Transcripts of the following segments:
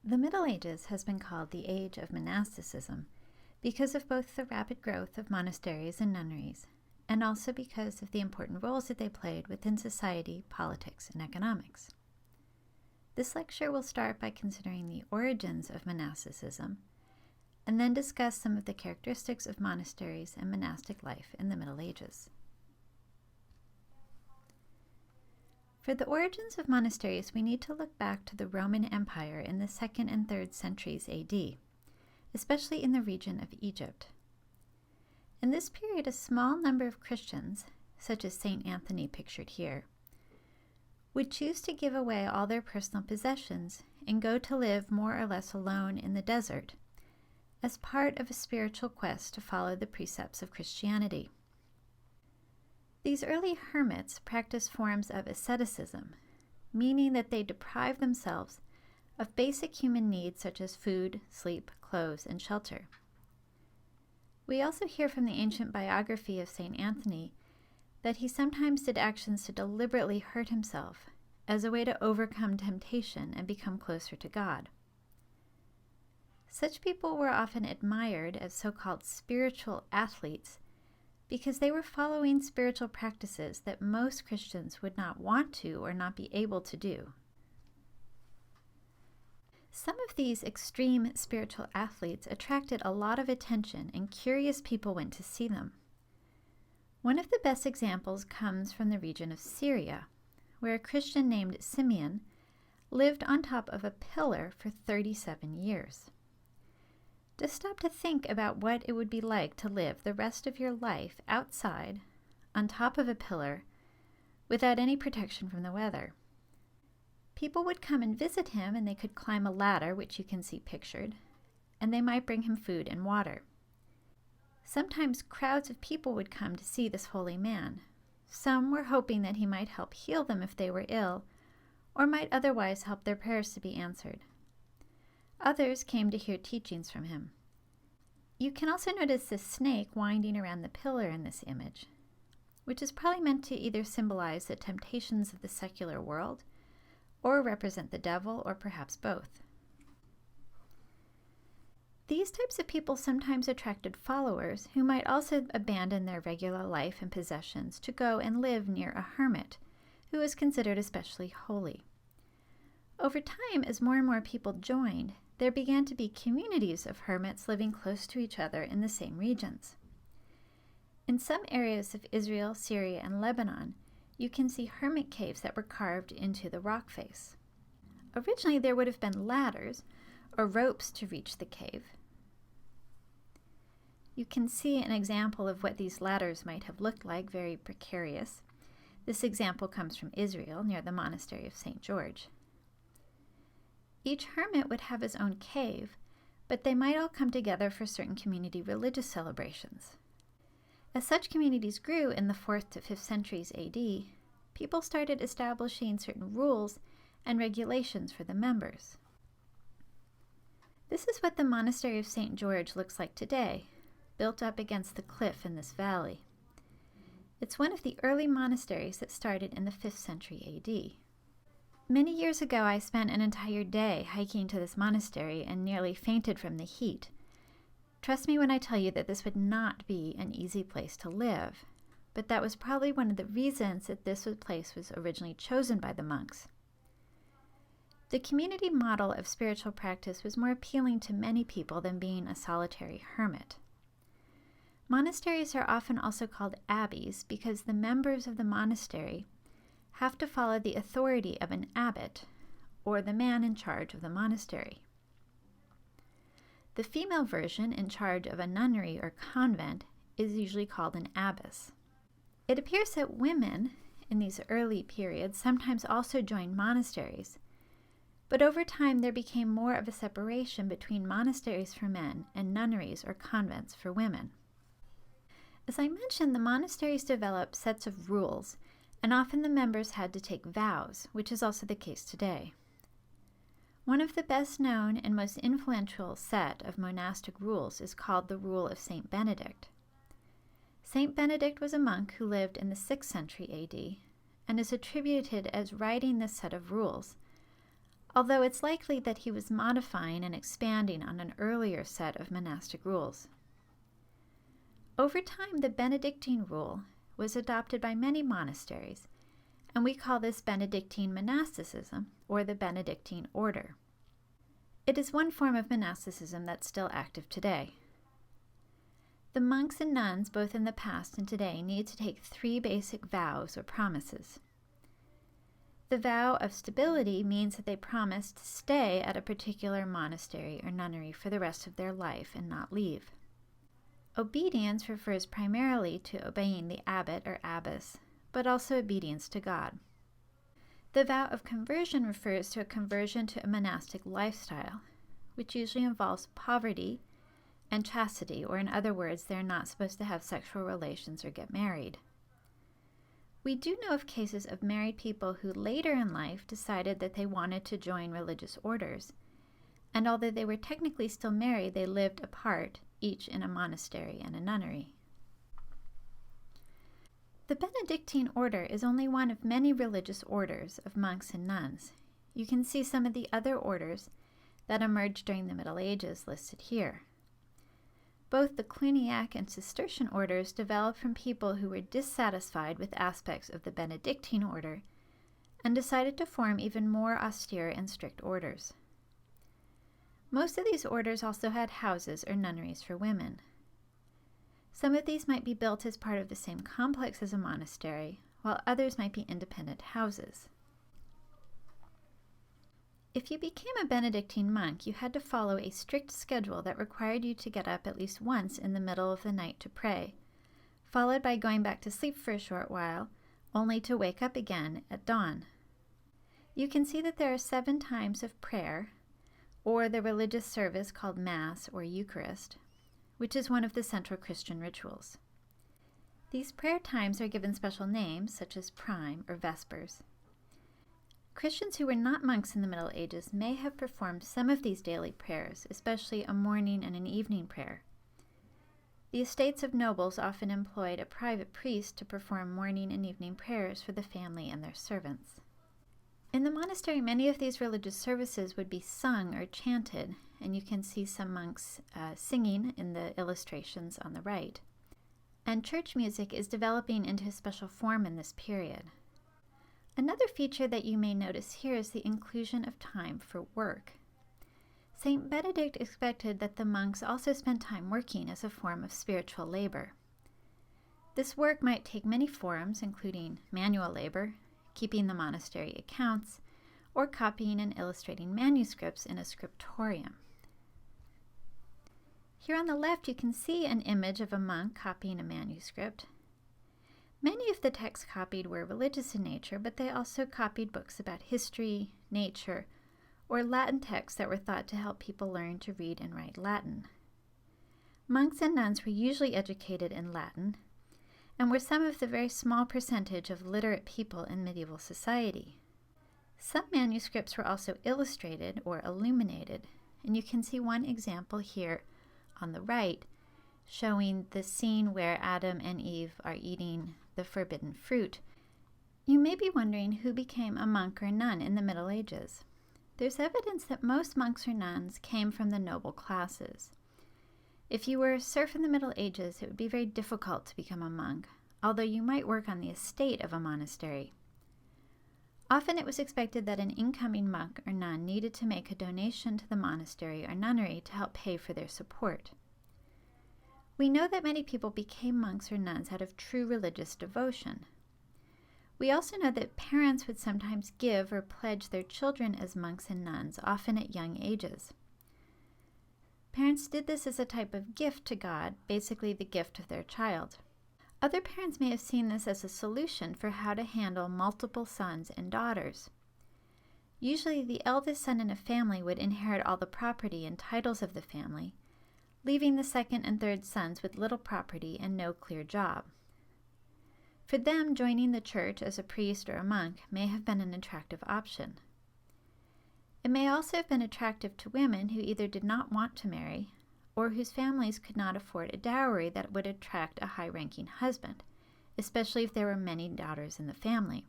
The Middle Ages has been called the Age of Monasticism because of both the rapid growth of monasteries and nunneries, and also because of the important roles that they played within society, politics, and economics. This lecture will start by considering the origins of monasticism, and then discuss some of the characteristics of monasteries and monastic life in the Middle Ages. For the origins of monasteries, we need to look back to the Roman Empire in the 2nd and 3rd centuries AD, especially in the region of Egypt. In this period, a small number of Christians, such as St. Anthony pictured here, would choose to give away all their personal possessions and go to live more or less alone in the desert as part of a spiritual quest to follow the precepts of Christianity. These early hermits practiced forms of asceticism, meaning that they deprived themselves of basic human needs such as food, sleep, clothes, and shelter. We also hear from the ancient biography of St. Anthony that he sometimes did actions to deliberately hurt himself as a way to overcome temptation and become closer to God. Such people were often admired as so-called spiritual athletes because they were following spiritual practices that most Christians would not want to or not be able to do. Some of these extreme spiritual athletes attracted a lot of attention, and curious people went to see them. One of the best examples comes from the region of Syria, where a Christian named Simeon lived on top of a pillar for 37 years. Just stop to think about what it would be like to live the rest of your life outside, on top of a pillar, without any protection from the weather. People would come and visit him, and they could climb a ladder, which you can see pictured, and they might bring him food and water. Sometimes crowds of people would come to see this holy man. Some were hoping that he might help heal them if they were ill, or might otherwise help their prayers to be answered. Others came to hear teachings from him. You can also notice this snake winding around the pillar in this image, which is probably meant to either symbolize the temptations of the secular world, or represent the devil, or perhaps both. These types of people sometimes attracted followers who might also abandon their regular life and possessions to go and live near a hermit, who was considered especially holy. Over time, as more and more people joined, there began to be communities of hermits living close to each other in the same regions. In some areas of Israel, Syria, and Lebanon, you can see hermit caves that were carved into the rock face. Originally, there would have been ladders or ropes to reach the cave. You can see an example of what these ladders might have looked like, very precarious. This example comes from Israel, near the monastery of St. George. Each hermit would have his own cave, but they might all come together for certain community religious celebrations. As such communities grew in the 4th to 5th centuries AD, people started establishing certain rules and regulations for the members. This is what the monastery of St. George looks like today, built up against the cliff in this valley. It's one of the early monasteries that started in the 5th century AD. Many years ago, I spent an entire day hiking to this monastery and nearly fainted from the heat. Trust me when I tell you that this would not be an easy place to live, but that was probably one of the reasons that this place was originally chosen by the monks. The community model of spiritual practice was more appealing to many people than being a solitary hermit. Monasteries are often also called abbeys because the members of the monastery have to follow the authority of an abbot, or the man in charge of the monastery. The female version, in charge of a nunnery or convent, is usually called an abbess. It appears that women, in these early periods, sometimes also joined monasteries, but over time there became more of a separation between monasteries for men and nunneries or convents for women. As I mentioned, the monasteries developed sets of rules, and often the members had to take vows, which is also the case today. One of the best known and most influential set of monastic rules is called the Rule of St. Benedict. St. Benedict was a monk who lived in the 6th century AD and is attributed as writing this set of rules, although it's likely that he was modifying and expanding on an earlier set of monastic rules. Over time, the Benedictine rule was adopted by many monasteries, and we call this Benedictine monasticism, or the Benedictine order. It is one form of monasticism that's still active today. The monks and nuns, both in the past and today, need to take 3 basic vows or promises. The vow of stability means that they promise to stay at a particular monastery or nunnery for the rest of their life and not leave. Obedience refers primarily to obeying the abbot or abbess, but also obedience to God. The vow of conversion refers to a conversion to a monastic lifestyle, which usually involves poverty and chastity, or in other words, they're not supposed to have sexual relations or get married. We do know of cases of married people who later in life decided that they wanted to join religious orders, and although they were technically still married, they lived apart, each in a monastery and a nunnery. The Benedictine order is only one of many religious orders of monks and nuns. You can see some of the other orders that emerged during the Middle Ages listed here. Both the Cluniac and Cistercian orders developed from people who were dissatisfied with aspects of the Benedictine order and decided to form even more austere and strict orders. Most of these orders also had houses or nunneries for women. Some of these might be built as part of the same complex as a monastery, while others might be independent houses. If you became a Benedictine monk, you had to follow a strict schedule that required you to get up at least once in the middle of the night to pray, followed by going back to sleep for a short while, only to wake up again at dawn. You can see that there are 7 times of prayer, or the religious service called Mass or Eucharist, which is one of the central Christian rituals. These prayer times are given special names, such as Prime or Vespers. Christians who were not monks in the Middle Ages may have performed some of these daily prayers, especially a morning and an evening prayer. The estates of nobles often employed a private priest to perform morning and evening prayers for the family and their servants. In the monastery, many of these religious services would be sung or chanted, and you can see some monks singing in the illustrations on the right. And church music is developing into a special form in this period. Another feature that you may notice here is the inclusion of time for work. Saint Benedict expected that the monks also spend time working as a form of spiritual labor. This work might take many forms, including manual labor, keeping the monastery accounts, or copying and illustrating manuscripts in a scriptorium. Here on the left, you can see an image of a monk copying a manuscript. Many of the texts copied were religious in nature, but they also copied books about history, nature, or Latin texts that were thought to help people learn to read and write Latin. Monks and nuns were usually educated in Latin, and were some of the very small percentage of literate people in medieval society. Some manuscripts were also illustrated or illuminated, and you can see one example here on the right, showing the scene where Adam and Eve are eating the forbidden fruit. You may be wondering who became a monk or nun in the Middle Ages. There's evidence that most monks or nuns came from the noble classes. If you were a serf in the Middle Ages, it would be very difficult to become a monk, although you might work on the estate of a monastery. Often it was expected that an incoming monk or nun needed to make a donation to the monastery or nunnery to help pay for their support. We know that many people became monks or nuns out of true religious devotion. We also know that parents would sometimes give or pledge their children as monks and nuns, often at young ages. Parents did this as a type of gift to God, basically the gift of their child. Other parents may have seen this as a solution for how to handle multiple sons and daughters. Usually, the eldest son in a family would inherit all the property and titles of the family, leaving the second and third sons with little property and no clear job. For them, joining the church as a priest or a monk may have been an attractive option. It may also have been attractive to women who either did not want to marry or whose families could not afford a dowry that would attract a high-ranking husband, especially if there were many daughters in the family.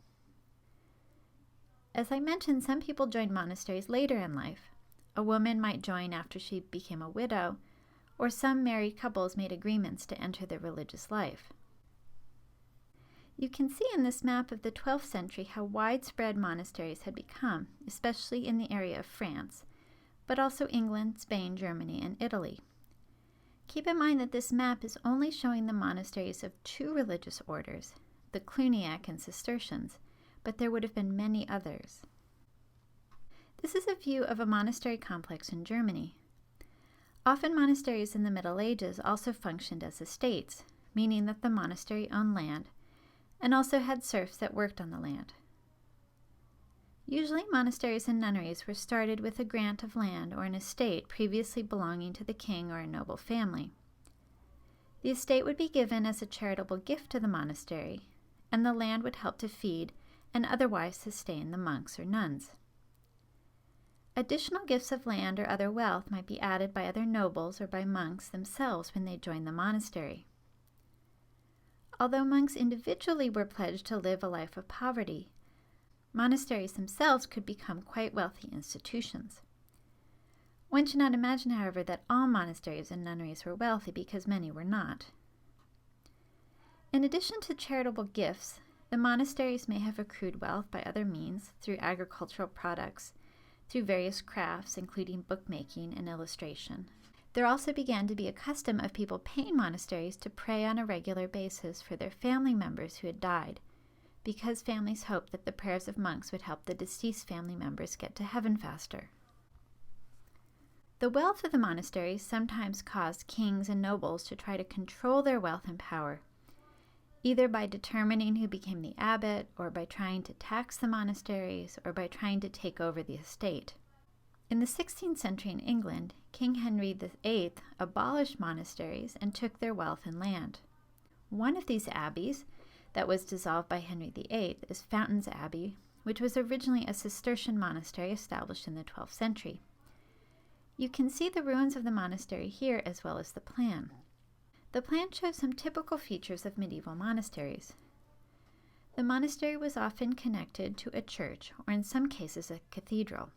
As I mentioned, some people joined monasteries later in life. A woman might join after she became a widow, or some married couples made agreements to enter the religious life. You can see in this map of the 12th century how widespread monasteries had become, especially in the area of France, but also England, Spain, Germany, and Italy. Keep in mind that this map is only showing the monasteries of two religious orders, the Cluniac and Cistercians, but there would have been many others. This is a view of a monastery complex in Germany. Often monasteries in the Middle Ages also functioned as estates, meaning that the monastery owned land and also had serfs that worked on the land. Usually monasteries and nunneries were started with a grant of land or an estate previously belonging to the king or a noble family. The estate would be given as a charitable gift to the monastery, and the land would help to feed and otherwise sustain the monks or nuns. Additional gifts of land or other wealth might be added by other nobles or by monks themselves when they joined the monastery. Although monks individually were pledged to live a life of poverty, monasteries themselves could become quite wealthy institutions. One should not imagine, however, that all monasteries and nunneries were wealthy, because many were not. In addition to charitable gifts, the monasteries may have accrued wealth by other means, through agricultural products, through various crafts, including bookmaking and illustration. There also began to be a custom of people paying monasteries to pray on a regular basis for their family members who had died, because families hoped that the prayers of monks would help the deceased family members get to heaven faster. The wealth of the monasteries sometimes caused kings and nobles to try to control their wealth and power, either by determining who became the abbot, or by trying to tax the monasteries, or by trying to take over the estate. In the 16th century in England, King Henry VIII abolished monasteries and took their wealth and land. One of these abbeys that was dissolved by Henry VIII is Fountains Abbey, which was originally a Cistercian monastery established in the 12th century. You can see the ruins of the monastery here as well as the plan. The plan shows some typical features of medieval monasteries. The monastery was often connected to a church, or in some cases a cathedral.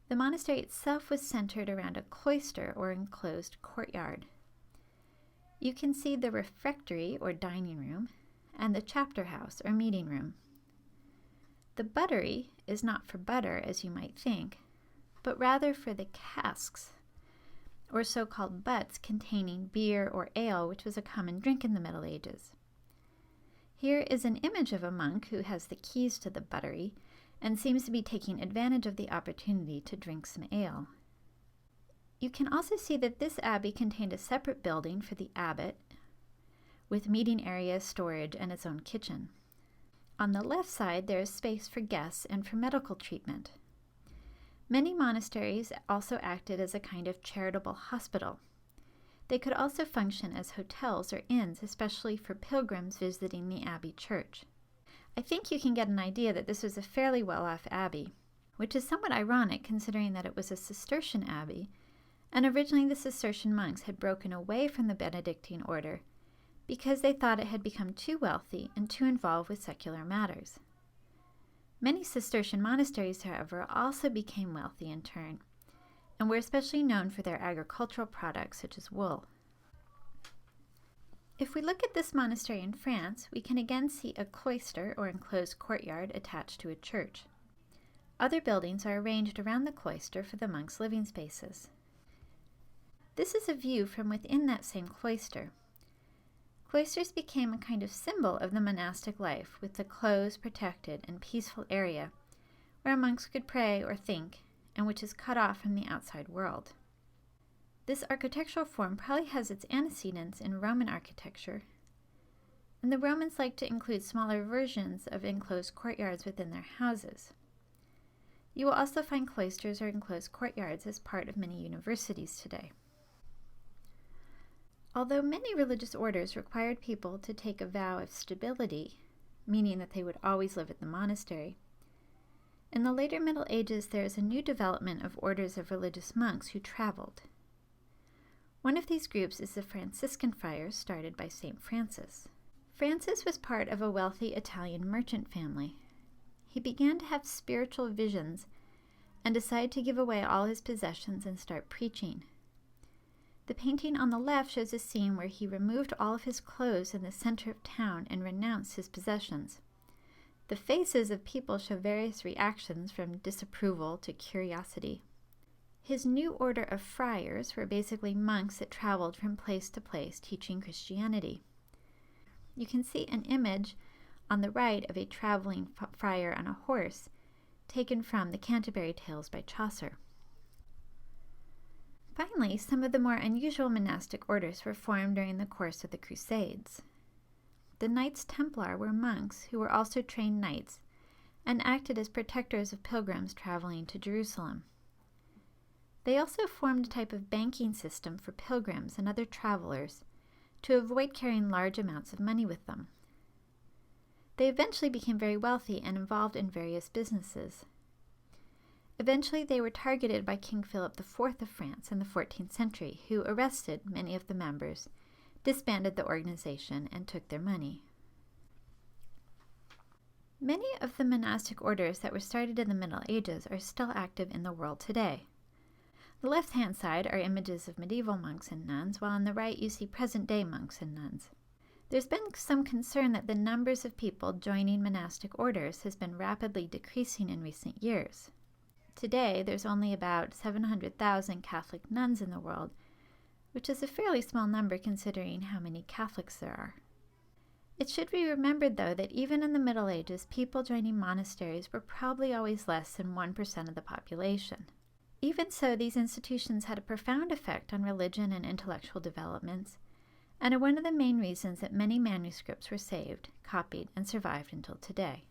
The monastery itself was centered around a cloister or enclosed courtyard. You can see the refectory or dining room and the chapter house or meeting room. The buttery is not for butter, as you might think, but rather for the casks, or so-called butts containing beer or ale, which was a common drink in the Middle Ages. Here is an image of a monk who has the keys to the buttery and seems to be taking advantage of the opportunity to drink some ale. You can also see that this abbey contained a separate building for the abbot, with meeting area, storage, and its own kitchen. On the left side, there is space for guests and for medical treatment. Many monasteries also acted as a kind of charitable hospital. They could also function as hotels or inns, especially for pilgrims visiting the abbey church. I think you can get an idea that this was a fairly well-off abbey, which is somewhat ironic considering that it was a Cistercian abbey, and originally the Cistercian monks had broken away from the Benedictine order because they thought it had become too wealthy and too involved with secular matters. Many Cistercian monasteries, however, also became wealthy in turn, and were especially known for their agricultural products such as wool. If we look at this monastery in France, we can again see a cloister or enclosed courtyard attached to a church. Other buildings are arranged around the cloister for the monks' living spaces. This is a view from within that same cloister. Cloisters became a kind of symbol of the monastic life, with the closed, protected, and peaceful area where monks could pray or think, and which is cut off from the outside world. This architectural form probably has its antecedents in Roman architecture, and the Romans liked to include smaller versions of enclosed courtyards within their houses. You will also find cloisters or enclosed courtyards as part of many universities today. Although many religious orders required people to take a vow of stability, meaning that they would always live at the monastery, in the later Middle Ages there is a new development of orders of religious monks who traveled. One of these groups is the Franciscan friars started by St. Francis. Francis was part of a wealthy Italian merchant family. he began to have spiritual visions and decided to give away all his possessions and start preaching. The painting on the left shows a scene where he removed all of his clothes in the center of town and renounced his possessions. The faces of people show various reactions from disapproval to curiosity. His new order of friars were basically monks that traveled from place to place teaching Christianity. You can see an image on the right of a traveling friar on a horse, taken from the Canterbury Tales by Chaucer. Finally, some of the more unusual monastic orders were formed during the course of the Crusades. The Knights Templar were monks who were also trained knights and acted as protectors of pilgrims traveling to Jerusalem. They also formed a type of banking system for pilgrims and other travelers to avoid carrying large amounts of money with them. They eventually became very wealthy and involved in various businesses. Eventually, they were targeted by King Philip IV of France in the 14th century, who arrested many of the members, disbanded the organization, and took their money. Many of the monastic orders that were started in the Middle Ages are still active in the world today. The left-hand side are images of medieval monks and nuns, while on the right you see present-day monks and nuns. There's been some concern that the numbers of people joining monastic orders has been rapidly decreasing in recent years. Today, there's only about 700,000 Catholic nuns in the world, which is a fairly small number considering how many Catholics there are. It should be remembered, though, that even in the Middle Ages, people joining monasteries were probably always less than 1% of the population. Even so, these institutions had a profound effect on religion and intellectual developments, and are one of the main reasons that many manuscripts were saved, copied, and survived until today.